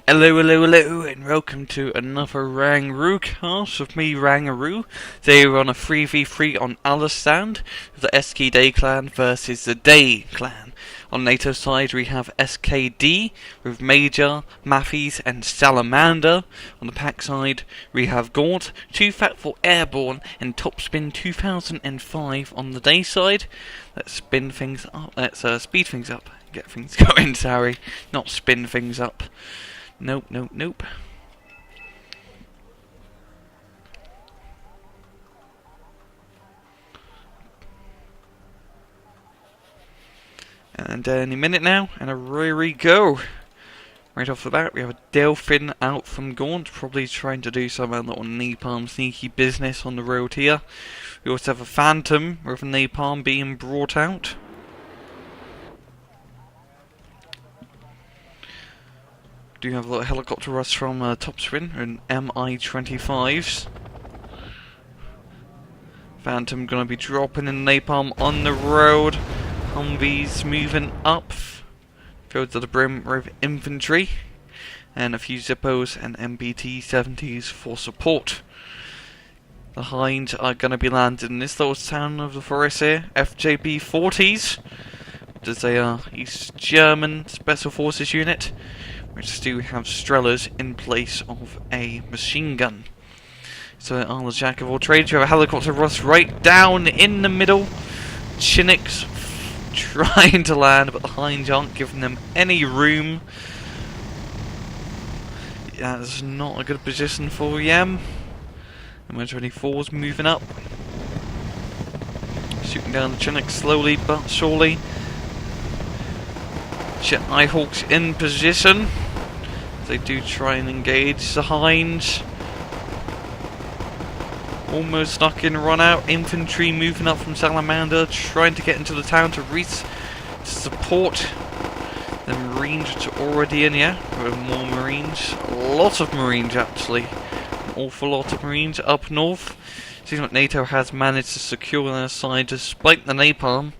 Hello, hello, hello, and welcome to another RANGROOCAST with me, Rangaroo. Today we're on a 3v3 on Agathosdaimon with the SKD clan versus the Day clan. On Nato side we have SKD with Major, Matthes and Salamander. On the Pact side we have Gaunt, Too Fat for Airborne and Topspin 2005 on the Day side. Let's spin things up, let's speed things up, get things going, sorry, not spin things up. Nope, nope, nope. And any minute now, and away we go. Right off the bat, we have a Delphin out from Gaunt, probably trying to do some little napalm sneaky business on the road here. We also have a Phantom with a napalm being brought out. Do have a little helicopter rush from Topspin and MI-25s. Phantom gonna be dropping in napalm on the road. Humvees moving up, filled to the brim with infantry, and a few Zippos and MBT-70s for support. The Hinds are gonna be landed in this little town of the forest here, FJB-40s, which is a East German Special Forces unit, which do have Strellas in place of a machine gun. So on the jack of all trades, you have a helicopter rush right down in the middle. Chinniks trying to land, but the Hinds aren't giving them any room. Yeah, that's not a good position for Yam. MI-24's moving up, shooting down the Chinniks slowly but surely. Jet Nighthawks in position. They do try and engage the Hinds. Almost stuck in run out. Infantry moving up from Salamander, trying to get into the town to support the Marines which are already in here. With more Marines. A lot of Marines actually. An awful lot of Marines up north. Seems like Nato has managed to secure their side despite the napalm.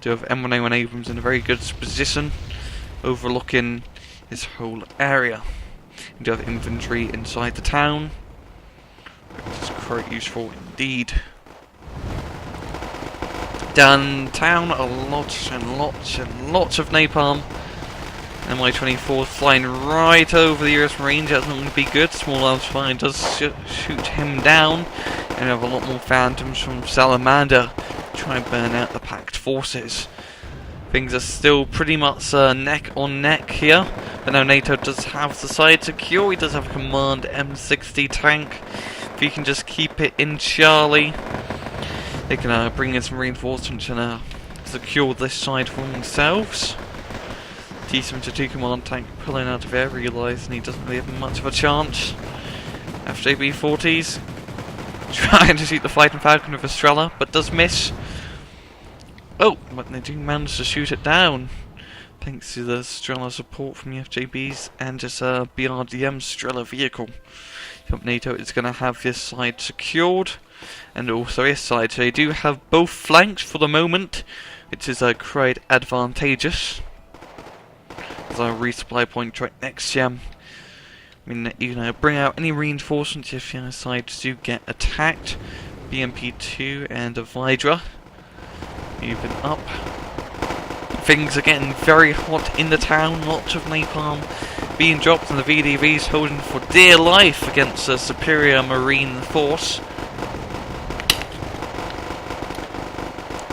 To have M1A1 Abrams in a very good position, overlooking this whole area. You do have infantry inside the town, which is quite useful indeed. Downtown, lots and lots and lots of napalm. MI-24 flying right over the US Marines. That's not going to be good. Small arms fire does shoot him down, and we have a lot more Phantoms from Salamander try and burn out the Pact forces. Things are still pretty much neck on neck here, but now Nato does have the side secure. He does have a Command M60 tank. If he can just keep it in Charlie, they can bring in some reinforcements and secure this side for themselves. T-72 Command tank pulling out of air, realising he doesn't really have much of a chance. FJB-40s trying to shoot the Fighting Falcon with a Strela, but does miss. Oh, but they do manage to shoot it down, thanks to the Strela support from the FJBs and just a BRDM Strela vehicle. So Nato is going to have this side secured, and also this side. So they do have both flanks for the moment, which is quite advantageous. There's a resupply point right next to them. I mean, you know, bring out any reinforcements if your sides do get attacked. BMP-2 and a Vidra moving up. Things are getting very hot in the town. Lots of napalm being dropped, and the VDVs holding for dear life against a superior marine force.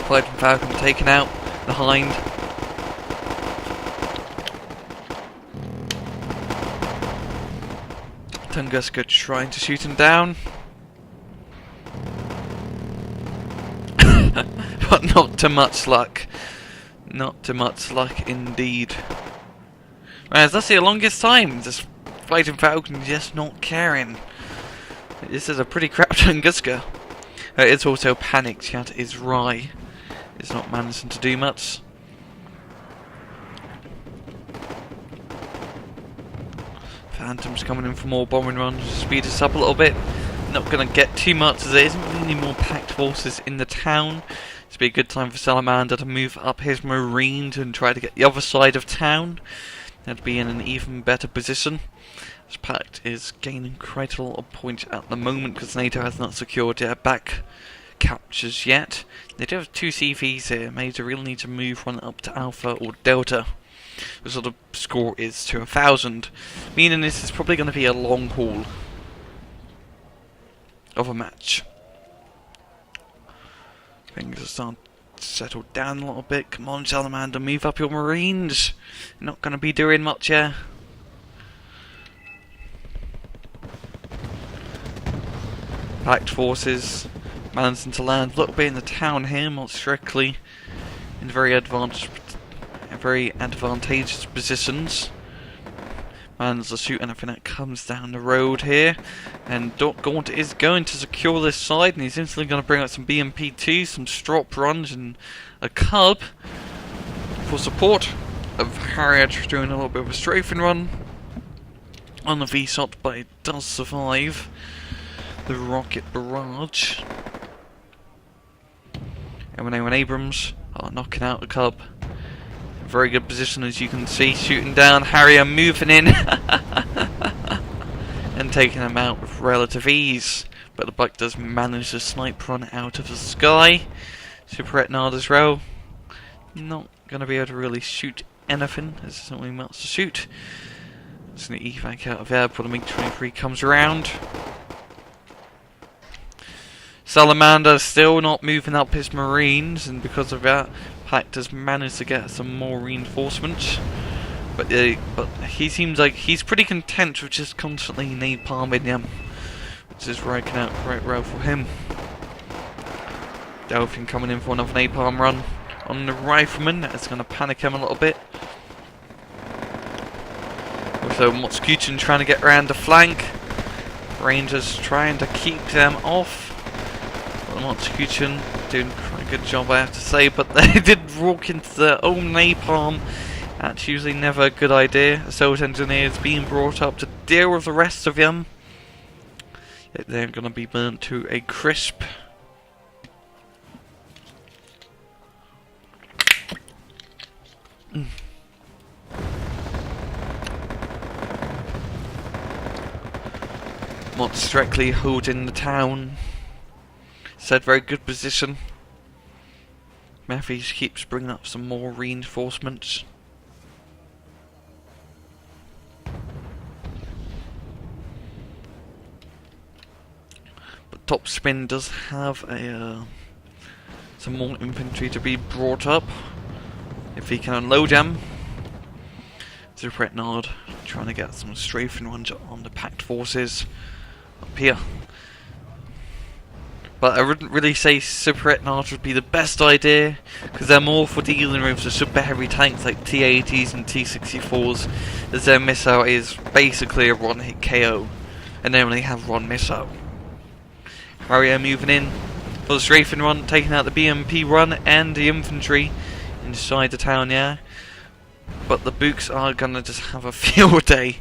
Fighting Falcon taken out. The Hind. Tunguska trying to shoot him down. But not to much luck. Not to much luck indeed. Whereas that's the longest time. Just Fighting Falcon just not caring. This is a pretty crap Tunguska. It's also panicked yet is Rye. It's not managing to do much. Phantom's coming in for more bombing runs to speed us up a little bit. Not going to get too much as there isn't really any more Pact forces in the town. It's be a good time for Salamander to move up his Marines and try to get the other side of town. they'd be in an even better position. This Pact is gaining quite a lot of points at the moment because NATO has not secured their back captures yet. They do have 2 CVs here. Maybe they really need to move one up to Alpha or Delta. The sort of score is to 1,000, meaning this is probably going to be a long haul of a match. Things are starting to settle down a little bit. Come on, Salamander, move up your Marines. You're not going to be doing much here. Pact forces managing to land a little bit in the town here, not strictly in very advantageous positions. Managed to shoot anything that comes down the road here, and Gaunt is going to secure this side, and he's instantly going to bring out some BMP2, some strop runs, and a cub for support of Harrier doing a little bit of a strafing run on the VSOT, but it does survive the rocket barrage. M1A1 Abrams are knocking out the cub. Very good position, as you can see, shooting down Harrier, moving in and taking him out with relative ease. But the bike does manage to snipe run out of the sky. Super Etnard as well, not going to be able to really shoot anything. There's not really much to shoot. Just going to evac out of there before the MiG-23 comes around. Salamander still not moving up his Marines, and because of that, Pact has managed to get some more reinforcements. But he seems like he's pretty content with just constantly napalming them, which is working out quite well for him. Delphin coming in for another napalm run on the rifleman. That's going to panic him a little bit. Also, Motskuchen trying to get around the flank. Rangers trying to keep them off. Motskuchen doing quite a good job, I have to say, but they did walk into their own napalm. That's usually never a good idea. Assault engineers being brought up to deal with the rest of them. Yet they're going to be burnt to a crisp. Mott's directly holding the town. Said very good position. Matthes keeps bringing up some more reinforcements. But Top Spin does have some more infantry to be brought up if he can unload them. Super Etnard trying to get some strafing runs on the Pact forces up here. But I wouldn't really say Super Etnard would be the best idea, because they're more for dealing with the super heavy tanks like T-80s and T-64s, as their missile is basically a one-hit KO, and they only have one missile. Harrier moving in for the strafing run, taking out the BMP run and the infantry inside the town, yeah. But the Books are gonna just have a field day.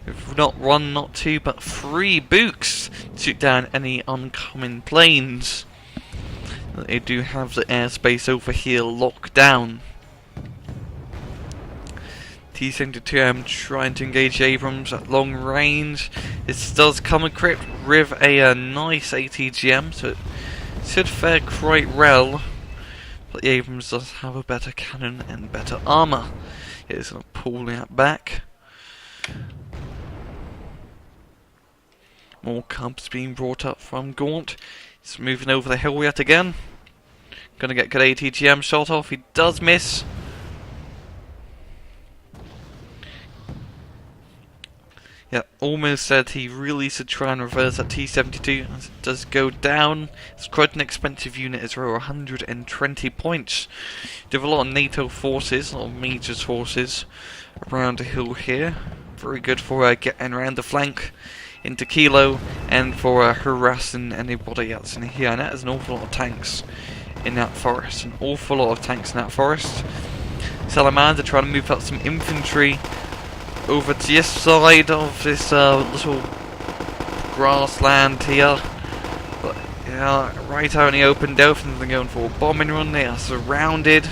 If not 1, not 2, but 3 Books to shoot down any oncoming planes. They do have the airspace over here locked down. T-72M trying to engage Abrams at long range. This does come equipped with a nice ATGM, so it should fare quite well. But the Abrams does have a better cannon and better armour. It is going to pull that back. More cubs being brought up from Gaunt. He's moving over the hill yet again. Gonna get good ATGM shot off. He does miss. Yeah, almost said he really should try and reverse that T-72 as it does go down. It's quite an expensive unit as well, 120 points. You have a lot of NATO forces, a lot of Major's forces around the hill here. Very good for getting around the flank into Kilo and for harassing anybody else in here. And that is an awful lot of tanks in that forest. An awful lot of tanks in that forest. Salamander trying to move up some infantry over to this side of this little grassland here. But yeah, right out in the open, Delphins are going for a bombing run. They are surrounded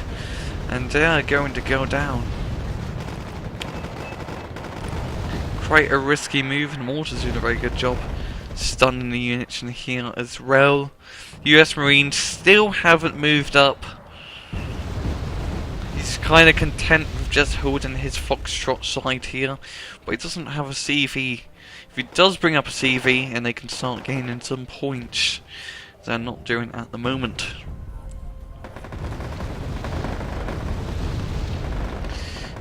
and they are going to go down. quite a risky move, and Mortar's doing a very good job stunning the units in here as well. US Marines still haven't moved up. He's kind of content with just holding his Foxtrot side here, but he doesn't have a CV. If he does bring up a CV and they can start gaining some points, they're not doing at the moment.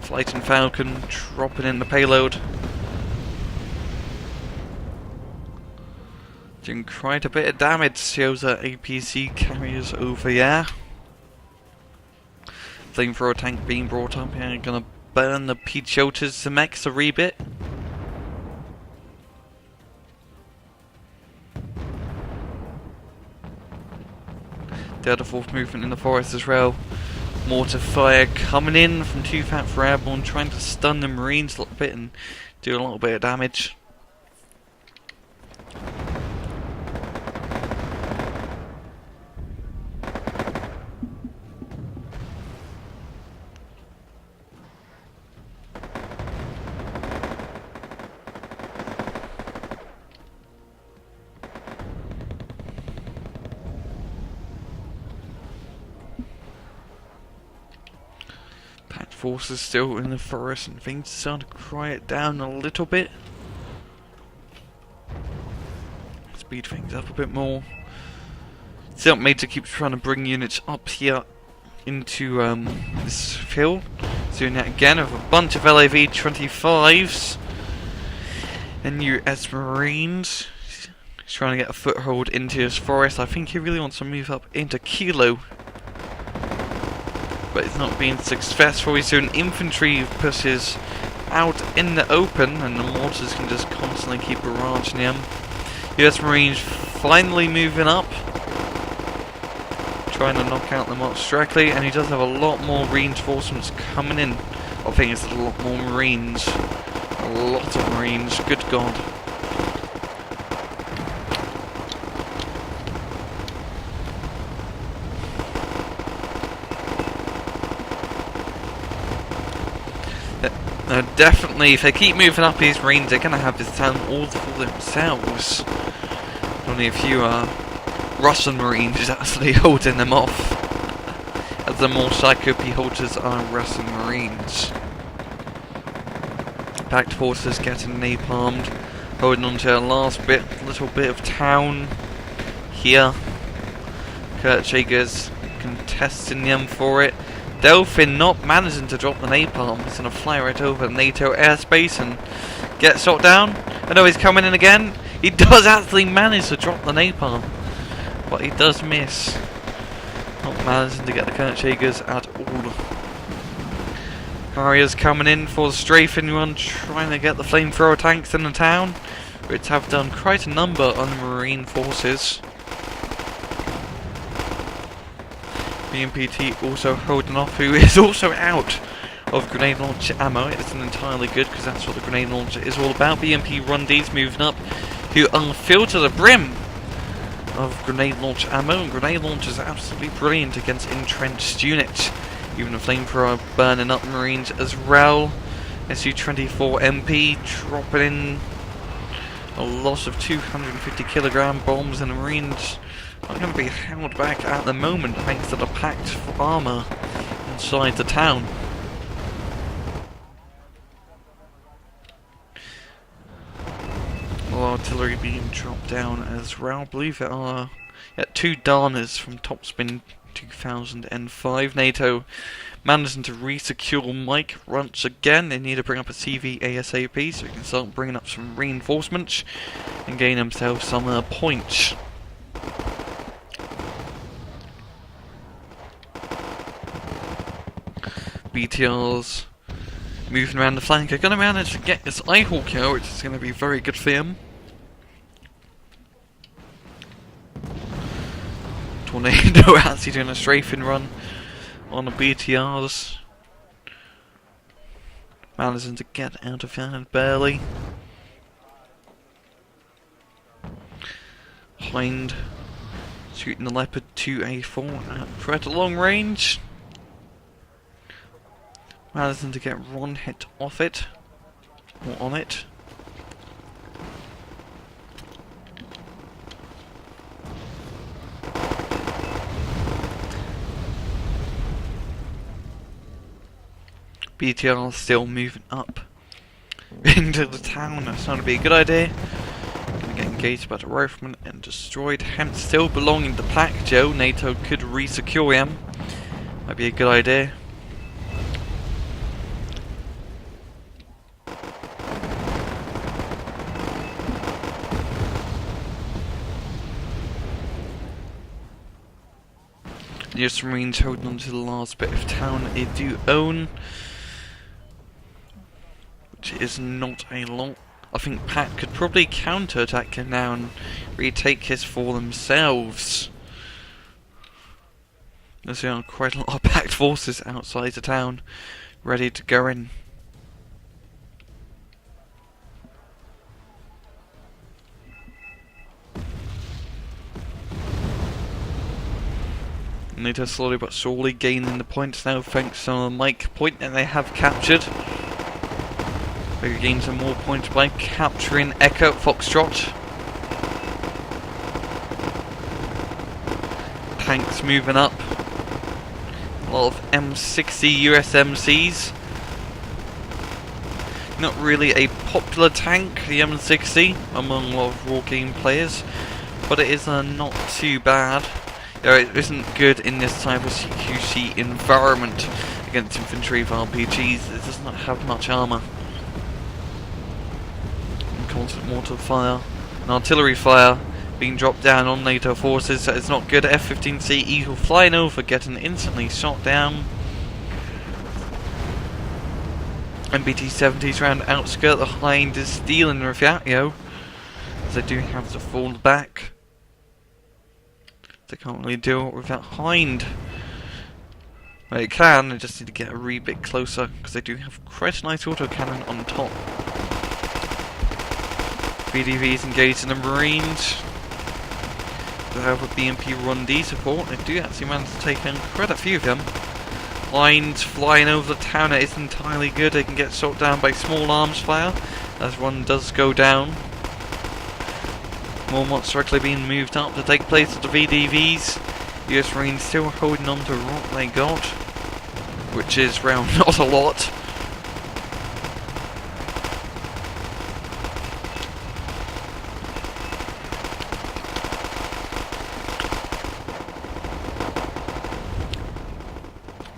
Fighting Falcon dropping in the payload. Doing quite a bit of damage to those APC carriers over here. Flamethrower tank being brought up here, gonna burn the Peachoters to max a wee bit. The other fourth movement in the forest as well. Mortar fire coming in from 2 Fat for Airborne, trying to stun the Marines a little bit and do a little bit of damage. Pact forces still in the forest and things start to quiet down a little bit. Speed things up a bit more. Salamander keeps trying to bring units up here into this field. Doing that again with a bunch of LAV 25s and US Marines. He's trying to get a foothold into this forest. I think he really wants to move up into Kilo, but it's not being successful. He's doing infantry pushes out in the open, and the mortars can just constantly keep barraging him. US Marines finally moving up, trying to knock out the march directly, and he does have a lot more reinforcements coming in. I think it's a lot more Marines. A lot of Marines, good god. Definitely, if they keep moving up these Marines, they're going to have this town all for themselves. Only a few Russian Marines actually holding them off, as the more psycho beholders are Russian Marines. Pact forces getting napalmed, holding on to a last little bit of town here. Kurtjagers contesting them for it. Delphin not managing to drop the napalm. He's going to fly right over NATO airspace and get shot down. I know he's coming in again. He does actually manage to drop the napalm, but he does miss. Not managing to get the Kurtjagers at all. Harriers coming in for the strafing run, trying to get the flamethrower tanks in the town, which have done quite a number on the Marine forces. BMPT also holding off, who is also out of grenade launcher ammo. It isn't entirely good, because that's what the grenade launcher is all about. BMP Rundies moving up, who are filled to the brim of grenade launch ammo, and grenade launchers are absolutely brilliant against entrenched units. Even the flamethrower burning up Marines as well. SU-24 MP dropping in a loss of 250 kilogram bombs, and the Marines are going to be held back at the moment thanks to the Pact armour inside the town. Artillery being dropped down as well. I believe there are 2 Danas from Topspin 2005. NATO managing to re-secure Mike once again. They need to bring up a CV ASAP so we can start bringing up some reinforcements and gain themselves some points. BTRs moving around the flank are going to manage to get this Eyehawk here, which is going to be very good for him. Tornado actually doing a strafing run on the BTRs. Managing to get out of here barely. Hind shooting the Leopard 2A4 at quite a long range. Managing to get one hit off it, or on it. BTR still moving up into the town. That's not going to be a good idea. Gonna get engaged by the rifleman and destroyed. Hence still belonging to Pact, Joe. Nato could re-secure him. Might be a good idea. US Marines holding on to the last bit of town they do own, which is not a lot. I think Pact could probably counter-attack him now and retake his for themselves. There's quite a lot of Pact forces outside the town, ready to go in. Nato slowly but surely gaining the points now thanks to the Mike point that they have captured. They gain some more points by capturing Echo Foxtrot. Tanks moving up. A lot of M60 USMCs. Not really a popular tank, the M60, among a lot of Wargame players, but it is not too bad. It isn't good in this type of CQC environment against infantry of RPGs. It does not have much armour. And constant mortar fire and artillery fire being dropped down on NATO forces. That is not good. F-15C Eagle flying over, getting instantly shot down. MBT-70s around the outskirt behind is stealing Rifiatio, as they do have to fall back. They can't really deal with that hind. Well, they can, they just need to get a wee bit closer, because they do have quite a nice autocannon on top. VDVs engaged in the Marines. They have a BMP 1D support. They do actually manage to take in quite a few of them. Lines flying over the town, it isn't entirely good. They can get shot down by small arms fire, as one does go down. More mods directly being moved up to take place of the VDVs. US Marines still holding on to what they got, which is round not a lot.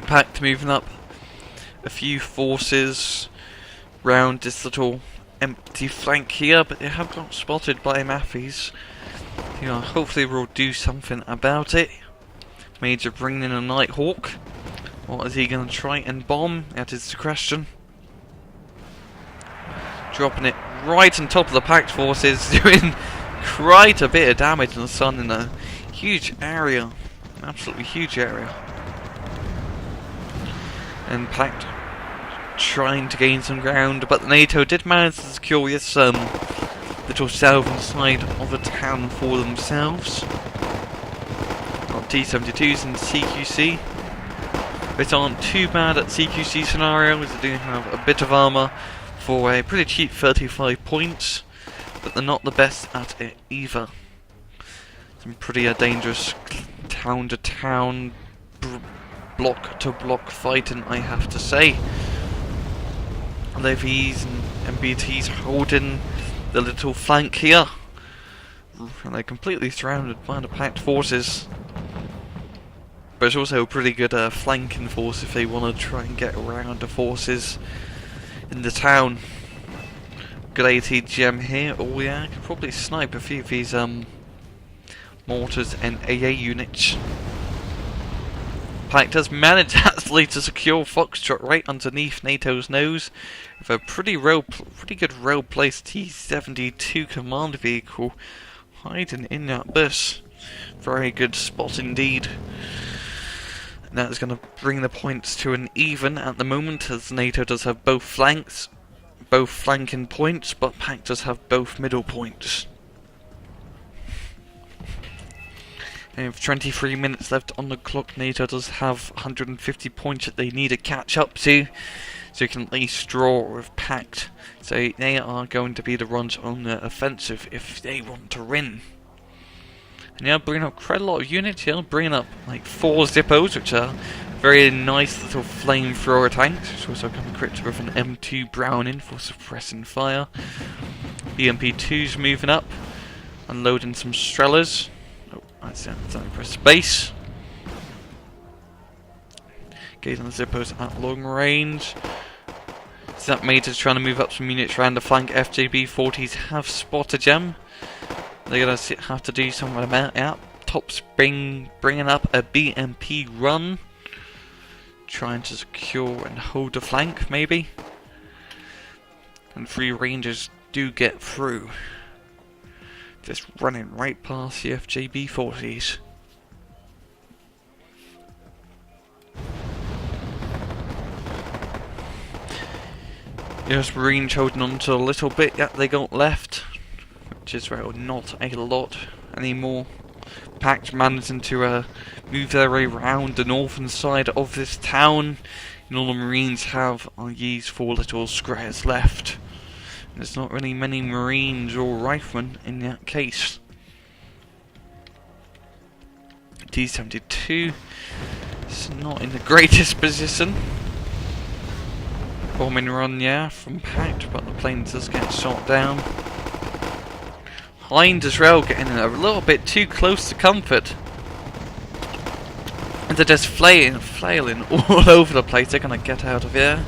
Pact moving up a few forces round this little empty flank here, but they have got spotted by Matthes. Hopefully we'll do something about it. Major bringing in a Nighthawk. What is he going to try and bomb? That is the question. Dropping it right on top of the Pact forces, doing quite a bit of damage in the sun in a huge area. Absolutely huge area. And Pact trying to gain some ground, but NATO did manage to secure this little southern side of the town for themselves. Got T-72s and CQC. They aren't too bad at CQC scenarios. They do have a bit of armour for a pretty cheap 35 points, but they're not the best at it either. Some pretty dangerous town-to-town, block-to-block fighting, I have to say. Levies and MBTs holding the little flank here, and they're completely surrounded by the Pact forces. But it's also a pretty good flanking force if they want to try and get around the forces in the town. Good ATGM here. Oh yeah, I could probably snipe a few of these mortars and AA units. Pact has managed actually to secure Foxtrot right underneath NATO's nose with a pretty good well-placed T-72 command vehicle hiding in that bush. Very good spot indeed. And that is going to bring the points to an even at the moment, as NATO does have both flanks, both flanking points, but Pact does have both middle points. And with 23 minutes left on the clock, NATO does have 150 points that they need to catch up to, so you can at least draw with Pact. So they are going to be the ones on the offensive if they want to win. And yeah, bringing up quite a lot of units here, bringing up like 4 Zippos, which are Very nice little flamethrower tank. It's also come equipped with an M2 Browning for suppressing fire. BMP2's moving up, unloading some Strellas. Oh, that's press space. Gazing on the Zippos at long range. That Major's trying to move up some units around the flank. FJB 40s have spotted them. They're going to have to do something about it. Top's bringing up a BMP run. Trying to secure and hold the flank, maybe. And 3 Rangers do get through. Just running right past the FJB 40s. Yes, Marines holding on to a little bit that they got left, which is well, not a lot anymore. Pact managing to move their way around the northern side of this town, and all the Marines have are these 4 little squares left. And there's not really many Marines or riflemen in that case. T-72 is not in the greatest position. Bombing run, yeah, from Pact, but the plane does get shot down. Hind as well, getting a little bit too close to comfort. And they're just flailing all over the place. They're going to get out of here.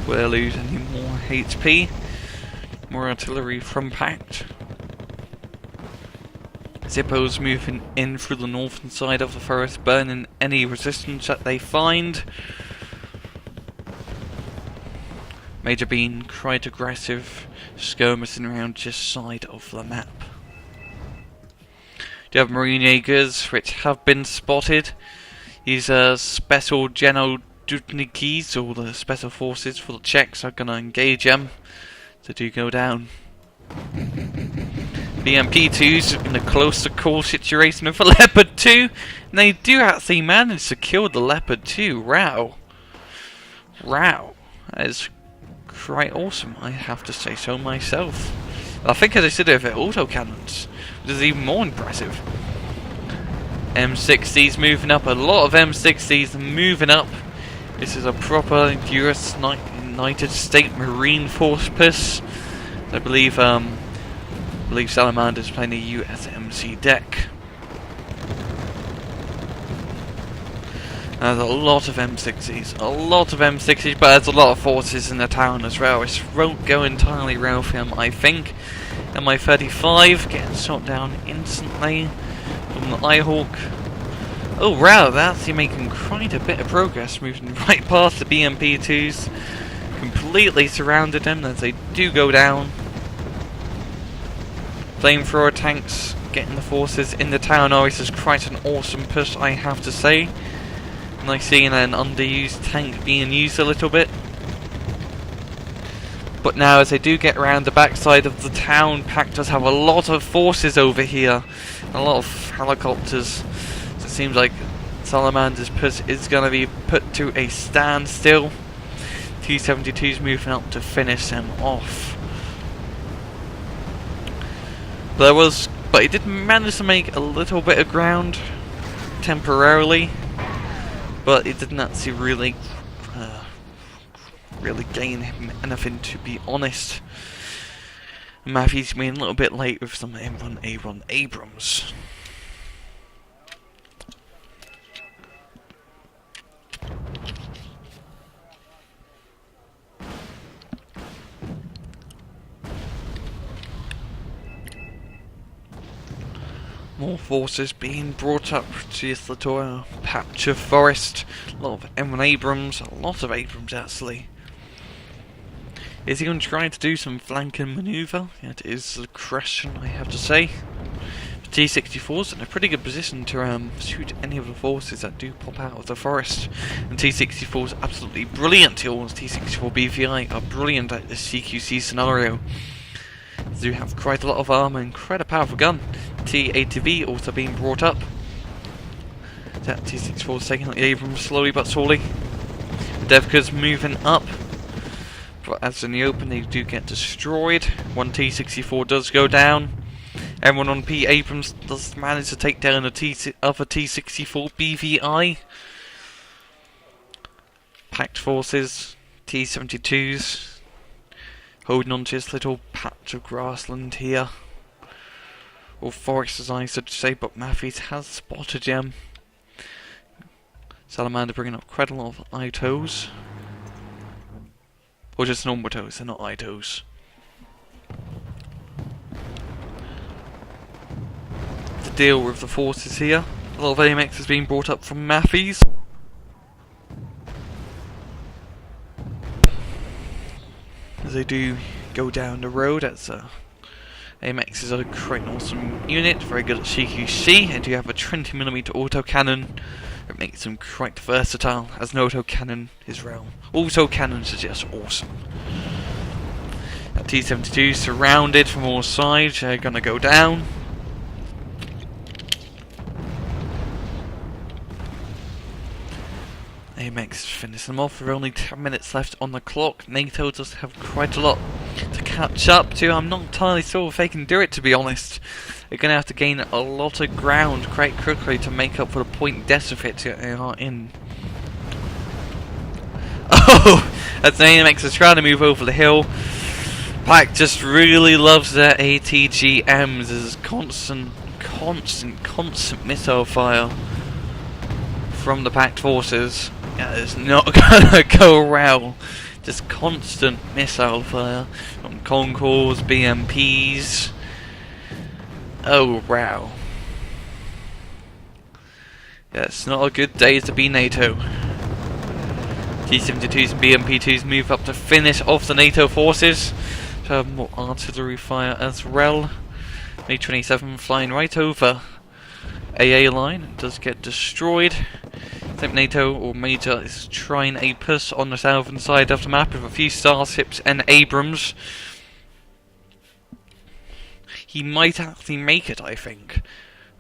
We'll lose any more HP. More artillery from Pact. Zippos moving in through the northern side of the forest, burning any resistance that they find. Major being quite aggressive, skirmishing around just side of the map. You have Marine Jaegers, which have been spotted. These Special General Dutnikis, or the Special Forces for the Czechs, are going to engage them. They do go down. BMP2s in a closer call situation with a Leopard 2. And they do actually manage to kill the Leopard 2. Wow. Wow. That is quite awesome, I have to say so myself. I think as I said with autocannons, which is even more impressive. M60s moving up, a lot of M60s moving up. This is a proper US United States Marine Force piss. I believe Salamander is playing a USMC deck. There's a lot of M60s, but there's a lot of forces in the town as well. It won't go entirely well for him, I think. And my 35 getting shot down instantly from the Eyehawk. Oh wow, that's actually making quite a bit of progress, moving right past the BMP2s. Completely surrounded them as they do go down. Flamethrower tanks getting the forces in the town. Oh, this is quite an awesome push, I have to say. Nice seeing an underused tank being used a little bit. But now as they do get around the backside of the town, Pact does have a lot of forces over here. A lot of helicopters. So it seems like Salamander's push is going to be put to a standstill. T-72's moving up to finish them off. But he did manage to make a little bit of ground temporarily. But it didn't actually really gain him anything, to be honest. Matthes being a little bit late with some M1A1 Abrams. More forces being brought up to this little patch of forest. A lot of M1 Abrams, a lot of Abrams actually. Is he going to try to do some flanking manoeuvre? That is the question, I have to say. The T-64's in a pretty good position to shoot any of the forces that do pop out of the forest. And T-64's absolutely brilliant. All T-64 BVI are brilliant at this CQC scenario. They do have quite a lot of armor and quite a powerful gun. T-80V also being brought up. That T-64 is taking out the Abrams slowly but surely. The Devkas moving up. But as in the open, they do get destroyed. One T-64 does go down. Everyone on P Abrams does manage to take down a other T-64 BVI. Pact forces, T-72s, holding on to this little patch of grassland here. Or forest as I should say, but Matthes has spotted him. Salamander bringing up quite a lot of itos. Or just normal toes, they're not itos. The deal with the forces here. A lot of AMX has been brought up from Matthes. As they do go down the road, that's AMX is a quite an awesome unit, very good at CQC, and you have a 20mm autocannon that makes them quite versatile, as no autocannon is realm. Autocannons are just awesome. That T-72 surrounded from all sides, they're gonna go down. AMX finishes them off with only 10 minutes left on the clock. Nato does have quite a lot to catch up to. I'm not entirely sure if they can do it, to be honest. They're going to have to gain a lot of ground quite quickly to make up for the point deficit they are in. Oh! As AMX is trying to move over the hill. Pact just really loves their ATGMs. There's constant missile fire from the Pact forces. Yeah, it's not gonna go well. Just constant missile fire from Concours, BMPs. Oh wow. Yeah, it's not a good day to be NATO. T-72s and BMP2s move up to finish off the NATO forces. To have more artillery fire as well. Me-27 flying right over AA line, does get destroyed. I think Nato or Major is trying a push on the southern side of the map with a few starships and Abrams. He might actually make it, I think.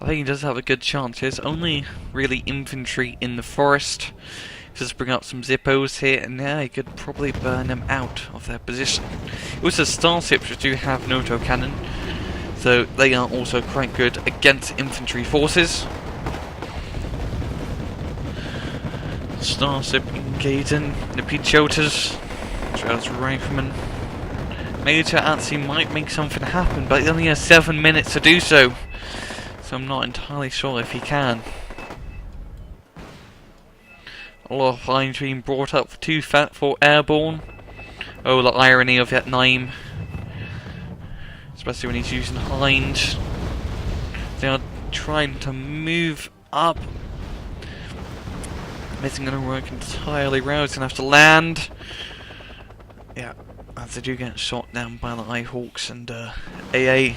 I think he does have a good chance. There's only really infantry in the forest. Just bring up some Zippos here and there. He could probably burn them out of their position. Also, starships which do have no autocannon, so they are also quite good against infantry forces. Starship engaging the Pichotas, Charles Rifleman. Major actually might make something happen, but he only has 7 minutes to do so. So I'm not entirely sure if he can. A lot of lines being brought up for too fat for airborne. Oh, the irony of that name. Especially when he's using Hind. They are trying to move up. This isn't going to work entirely well. It's going to have to land. Yeah, as they do get shot down by the Hawks and AA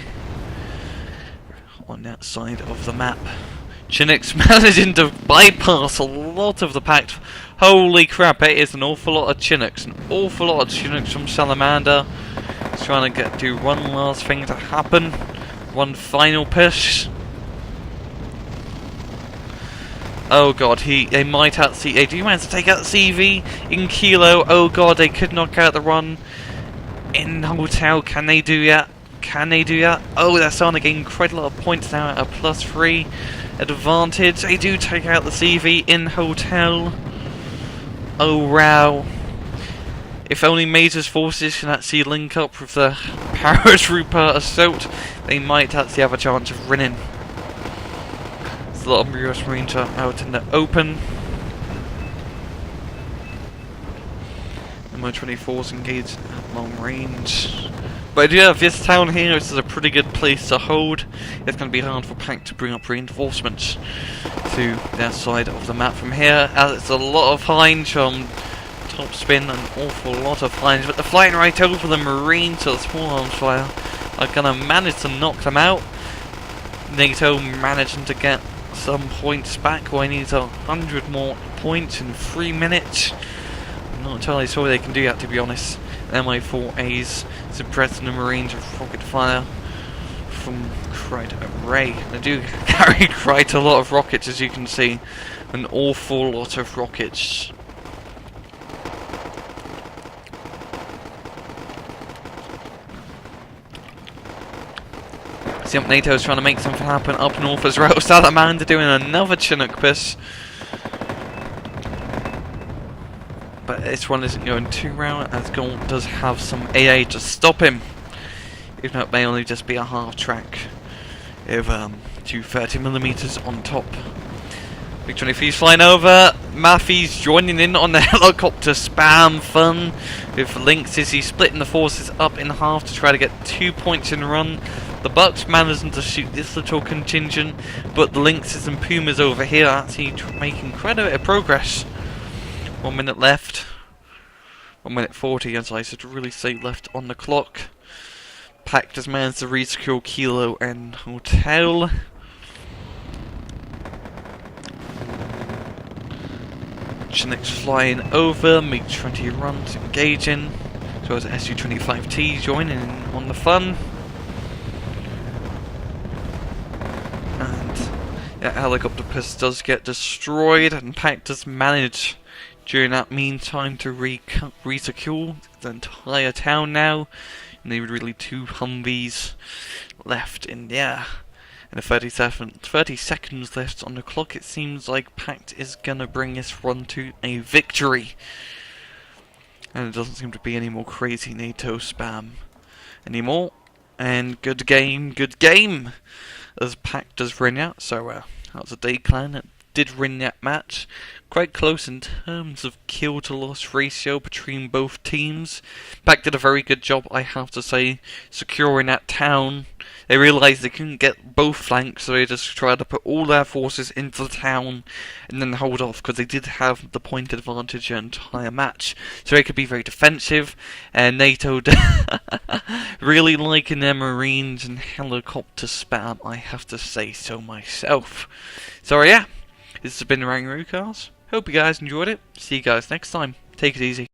on that side of the map. Chinooks managing to bypass a lot of the Pact. Holy crap, it is an awful lot of Chinooks. An awful lot of Chinooks from Salamander. He's trying to do one last thing to happen. One final push. Oh god, they might actually... They do manage to take out the CV in Kilo. Oh god, they could knock out the run in Hotel. Can they do that? Can they do that? Oh, they're starting to gain quite a lot of points now at a +3 advantage. They do take out the CV in Hotel. Oh wow. If only Major's forces can actually link up with the paratrooper assault, they might actually have a chance of winning. There's a lot of US Marines are out in the open. The Mi-24's engaged at long range. But I do have this town here, this is a pretty good place to hold. It's going to be hard for Pact to bring up reinforcements to their side of the map from here, as it's a lot of Hinds from top spin, an awful lot of Hinds, but they're flying right over the Marines, so the small arms fire are going to manage to knock them out. NATO managing to get some points back. Well, he needs 100 more points in 3 minutes. I'm not entirely sure they can do that, to be honest. Mi-4As suppressing the Marines with rocket fire from quite a array. They do carry quite a lot of rockets, as you can see. An awful lot of rockets. See, NATO's trying to make something happen up north as well. Salamander doing another Chinook push. but this one isn't going too well, as Gaunt does have some AA to stop him. Even though it may only just be a half track with 230mm on top. Big 23's flying over. Matthes joining in on the helicopter spam fun with Lynxes. He's splitting the forces up in half to try to get 2 points in run. The Bucks managing to shoot this little contingent, but the Lynxes and Pumas over here are actually making quite a bit of progress. 1 minute left. 1 minute 40, as I should really say, left on the clock. Pact has managed to resecure Kilo and Hotel. Chinook's flying over, MiG-20 runs engaging, so as Su-25T joining in on the fun. And that helicopter piss does get destroyed, and Pact does manage during that meantime to resecure the entire town now. And there were really 2 Humvees left in the air. And 30 seconds left on the clock. It seems like Pact is gonna bring this run to a victory. And it doesn't seem to be any more crazy NATO spam anymore. And good game, as Pact does win out. So that was a day clan that did win that match. Quite close in terms of kill to loss ratio between both teams. Pact did a very good job, I have to say, securing that town. They realised they couldn't get both flanks, so they just tried to put all their forces into the town and then hold off, because they did have the point advantage the entire match. So they could be very defensive, and NATO really liking their marines and helicopter spam, I have to say so myself. So yeah, this has been RANGROOCAST. Hope you guys enjoyed it. See you guys next time. Take it easy.